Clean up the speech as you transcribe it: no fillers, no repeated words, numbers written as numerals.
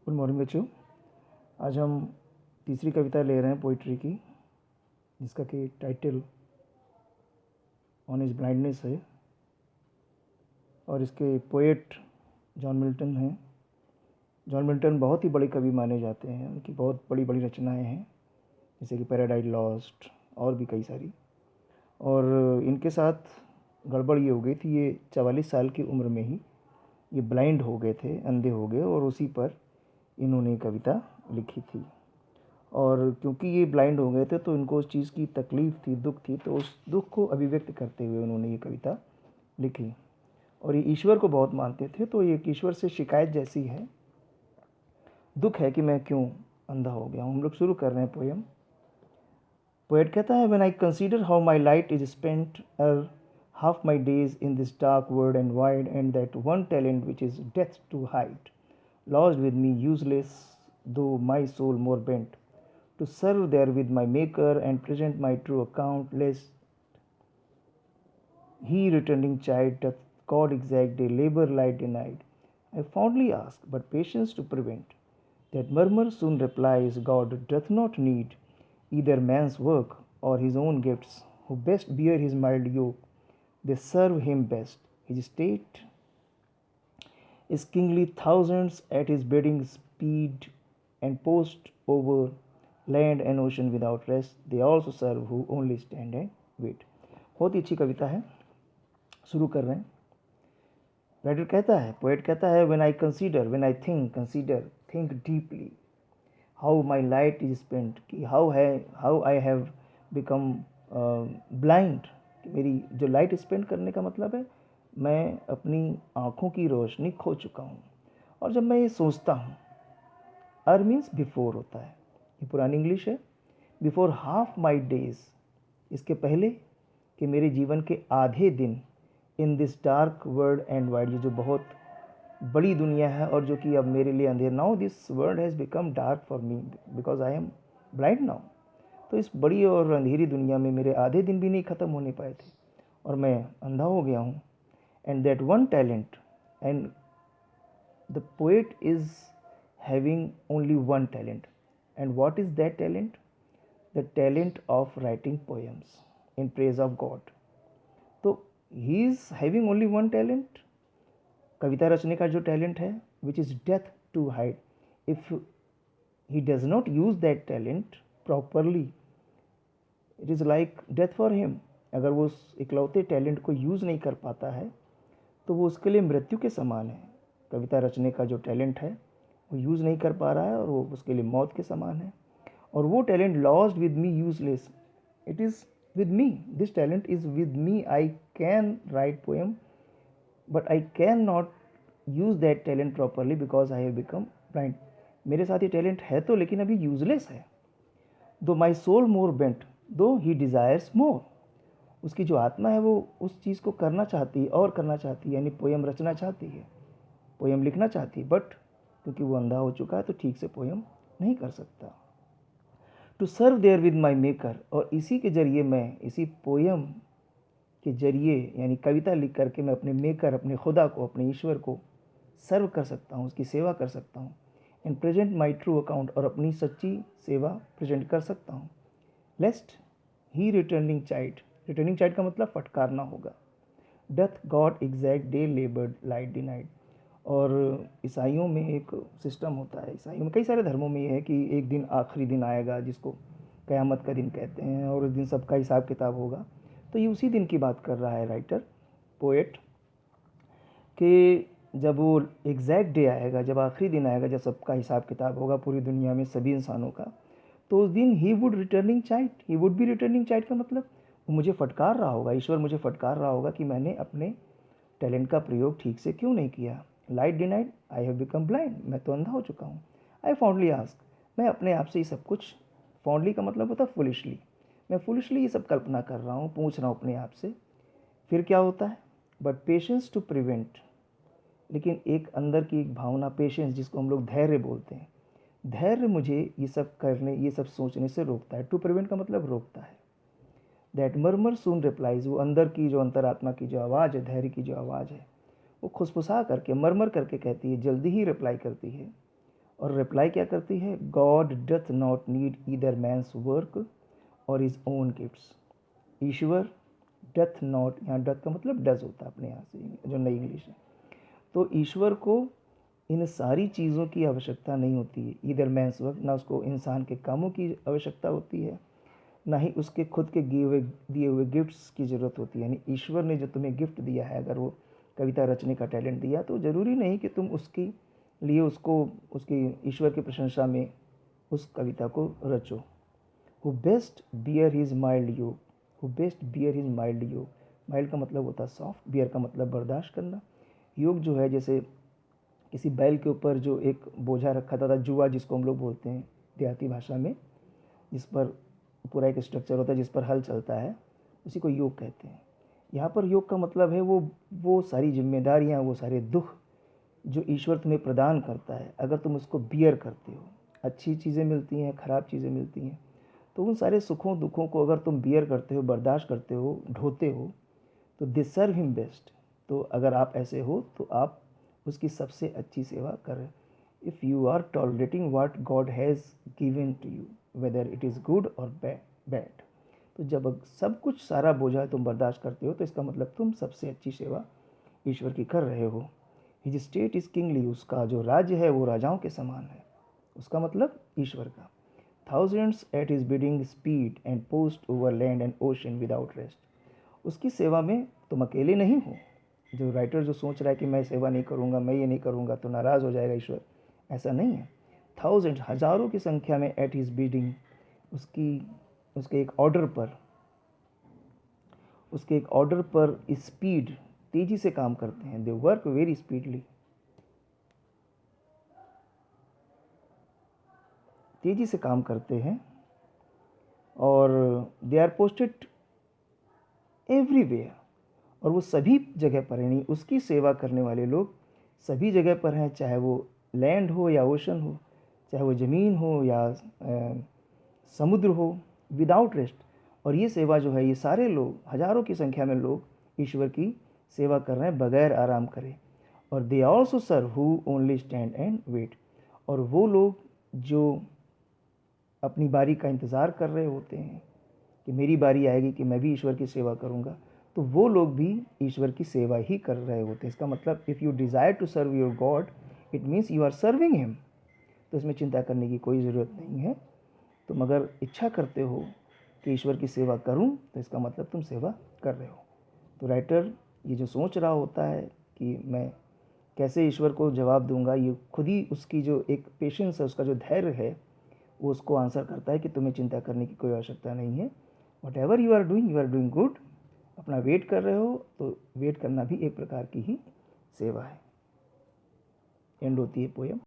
Good morning बच्चों। आज हम तीसरी कविता ले रहे हैं पोइट्री की, जिसका कि टाइटल ऑन हिज ब्लाइंडनेस है और इसके पोएट जॉन मिल्टन हैं। जॉन मिल्टन बहुत ही बड़े कवि माने जाते हैं, उनकी बहुत बड़ी बड़ी रचनाएं हैं, जैसे कि पैराडाइज लॉस्ट और भी कई सारी। और इनके साथ गड़बड़ ये हो गई थी, ये 44 साल की उम्र में ही ये ब्लाइंड हो गए थे, अंधे हो गए, और उसी पर इन्होंने कविता लिखी थी। और क्योंकि ये ब्लाइंड हो गए थे तो इनको उस चीज़ की तकलीफ़ थी, दुख थी, तो उस दुख को अभिव्यक्त करते हुए उन्होंने ये कविता लिखी। और ये ईश्वर को बहुत मानते थे, तो ये ईश्वर से शिकायत जैसी है, दुख है कि मैं क्यों अंधा हो गया हूँ। हम लोग शुरू कर रहे हैं पोएम। पोएट कहता है, when I consider how my light is spent half my days in this dark world and wide, and that one talent which is death to hide, lost with me useless, though my soul more bent to serve there with my Maker and present my true account, lest he returning child doth God exact day labor light denied. I fondly ask, but patience to prevent. That murmur soon replies, God doth not need either man's work or his own gifts, who best bear his mild yoke. They serve him best. His state is kingly, thousands at his bidding speed and post over land and ocean without rest, they also serve who only stand and wait. बहुत ही अच्छी कविता है, शुरू कर रहे हैं। Writer कहता है, पोएट कहता है, when I consider, when I think, consider, think deeply, how my light is spent, कि how I have become blind, मेरी जो लाइट स्पेंड करने का मतलब है मैं अपनी आँखों की रोशनी खो चुका हूँ। और जब मैं ये सोचता हूँ, अर मीन्स बिफोर होता है, ये पुरानी इंग्लिश है। बिफोर हाफ माई डेज, इसके पहले कि मेरे जीवन के आधे दिन, in this dark world and wide, ये जो बहुत बड़ी दुनिया है और जो कि अब मेरे लिए अंधेर। Now this world has become dark for me because I am blind now. तो इस बड़ी और अंधेरी दुनिया में मेरे आधे दिन भी नहीं ख़त्म होने पाए थे और मैं अंधा हो गया हूँ। And that one talent, and the poet is having only one talent. And what is that talent? The talent of writing poems in praise of God. तो he is having only one talent, कविता रचने का जो talent है, which is death to hide. If he does not use that talent properly, it is like death for him. अगर वो उस इकलौते talent को यूज़ नहीं कर पाता है तो वो उसके लिए मृत्यु के समान है। कविता रचने का जो टैलेंट है वो यूज़ नहीं कर पा रहा है और वो उसके लिए मौत के समान है। और वो talent lost with me useless, it is with me, this talent is with me. I can write poem but I can not use that talent properly because I have become blind. मेरे साथ ये talent है तो, लेकिन अभी useless है। दो my soul more bent, दो ही डिज़ायर्स मोर, उसकी जो आत्मा है वो उस चीज़ को करना चाहती है और करना चाहती है, यानी पोएम रचना चाहती है, पोएम लिखना चाहती है, बट क्योंकि वो अंधा हो चुका है तो ठीक से पोएम नहीं कर सकता। To serve therewith my maker, और इसी के जरिए मैं, इसी पोएम के जरिए यानी कविता लिख करके मैं अपने मेकर, अपने खुदा को, अपने ईश्वर को सर्व कर सकता हूँ, उसकी सेवा कर सकता हूँ। And present my true account, और अपनी सच्ची सेवा प्रेजेंट कर सकता हूँ। लेस्ट ही रिटर्निंग चाइल्ड, रिटर्निंग चाइल्ड का मतलब फटकारना होगा। Doth God exact day लेबर्ड light denied. और ईसाइयों में एक सिस्टम होता है, ईसाइयों में, कई सारे धर्मों में ये है कि एक दिन आखिरी दिन आएगा जिसको क़यामत का दिन कहते हैं, और उस दिन सबका हिसाब किताब होगा। तो ये उसी दिन की बात कर रहा है राइटर, पोएट, कि जब वो एग्जैक्ट डे आएगा, जब आखिरी दिन आएगा, जब सबका हिसाब किताब होगा पूरी दुनिया में सभी इंसानों का, तो उस दिन he would returning child, he would be returning child का मतलब वो मुझे फटकार रहा होगा, ईश्वर मुझे फटकार रहा होगा कि मैंने अपने टैलेंट का प्रयोग ठीक से क्यों नहीं किया। Light denied, I have become blind, मैं तो अंधा हो चुका हूँ। आई फॉन्डली आस्क, मैं अपने आप से ये सब कुछ, फॉन्डली का मतलब होता है फुलिशली, मैं फुलिशली ये सब कल्पना कर रहा हूँ, पूछ रहा हूँ अपने आप से। फिर क्या होता है, बट पेशेंस टू प्रिवेंट, लेकिन एक अंदर की एक भावना पेशेंस, जिसको हम लोग धैर्य बोलते हैं, धैर्य मुझे ये सब करने, ये सब सोचने से रोकता है। टू प्रिवेंट का मतलब रोकता है। दैट मर्मर सून रिप्लाइज, वो अंदर की जो अंतरात्मा की जो आवाज़ है, धैर्य की जो आवाज़ है, वो खुसफुसा करके, मरमर करके कहती है, जल्दी ही रिप्लाई करती है। और रिप्लाई क्या करती है, God doth not need either man's work or his own gifts. ईश्वर डथ नॉट, यहाँ डथ का मतलब डज होता है अपने यहाँ से जो नई इंग्लिश है। तो ईश्वर को इन सारी चीज़ों की आवश्यकता नहीं होती है, ईदर मैंस वर्क, ना उसको इंसान के कामों की आवश्यकता होती है, ना ही उसके खुद के दिए हुए गिफ्ट्स की ज़रूरत होती है। यानी ईश्वर ने जो तुम्हें गिफ्ट दिया है, अगर वो कविता रचने का टैलेंट दिया, तो ज़रूरी नहीं कि तुम उसके लिए उसको उसकी ईश्वर की प्रशंसा में उस कविता को रचो। Who best bear his mild yoke, who best bear his mild yoke, mild का मतलब होता है सॉफ्ट, बियर का मतलब बर्दाश्त करना। योग जो है जैसे किसी बैल के ऊपर जो एक बोझा रखा था, जुआ जिसको हम लोग बोलते हैं देहाती भाषा में, जिस पर पूरा एक स्ट्रक्चर होता है जिस पर हल चलता है, उसी को योग कहते हैं। यहाँ पर योग का मतलब है वो सारी जिम्मेदारियाँ, वो सारे दुख जो ईश्वर तुम्हें प्रदान करता है, अगर तुम उसको बियर करते हो, अच्छी चीज़ें मिलती हैं, ख़राब चीज़ें मिलती हैं, तो उन सारे सुखों दुखों को अगर तुम बियर करते हो, बर्दाश्त करते हो, ढोते हो, तो दे सर्व हिम बेस्ट। तो अगर आप ऐसे हो तो आप उसकी सबसे अच्छी सेवा कर रहे हो। If you are tolerating what God has given to you, whether it is good or bad, तो जब सब कुछ सारा बोझा तुम बर्दाश्त करते हो, तो इसका मतलब तुम सबसे अच्छी सेवा ईश्वर की कर रहे हो। हिज स्टेट इज़ किंगली, उसका जो राज्य है वो राजाओं के समान है, उसका मतलब ईश्वर का। Thousands at his bidding speed and post over land and ocean without rest, उसकी सेवा में तुम अकेले नहीं हो। जो राइटर जो सोच रहा है कि मैं सेवा नहीं करूँगा, मैं ये नहीं करूँगा तो नाराज़ हो जाएगा ईश्वर, ऐसा नहीं है। थाउजेंड, हज़ारों की संख्या में एट हिज बीडिंग, उसकी उसके एक ऑर्डर पर, उसके एक ऑर्डर पर स्पीड, तेज़ी से काम करते हैं। दे वर्क वेरी स्पीडली, तेज़ी से काम करते हैं। और दे आर पोस्टेड एवरीवेयर, और वो सभी जगह पर, यानी उसकी सेवा करने वाले लोग सभी जगह पर हैं, चाहे वो लैंड हो या ओशन हो, चाहे वो ज़मीन हो या समुद्र हो, विदाउट रेस्ट। और ये सेवा जो है, ये सारे लोग, हज़ारों की संख्या में लोग ईश्वर की सेवा कर रहे हैं बगैर आराम करे। और they also serve who only stand and wait, और वो लोग जो अपनी बारी का इंतज़ार कर रहे होते हैं कि मेरी बारी आएगी कि मैं भी ईश्वर की सेवा करूंगा, तो वो लोग भी ईश्वर की सेवा ही कर रहे होते हैं। इसका मतलब if you desire to serve your God, it means you are serving him. तो इसमें चिंता करने की कोई ज़रूरत नहीं है। तुम अगर इच्छा करते हो कि ईश्वर की सेवा करूं, तो इसका मतलब तुम सेवा कर रहे हो। तो राइटर ये जो सोच रहा होता है कि मैं कैसे ईश्वर को जवाब दूंगा, ये खुद ही उसकी जो एक पेशेंस है, उसका जो धैर्य है, वो उसको आंसर करता है कि तुम्हें चिंता करने की कोई आवश्यकता नहीं है। Whatever you are doing good. अपना वेट कर रहे हो, तो वेट करना भी एक प्रकार की ही सेवा है। एंड होती है पोएम।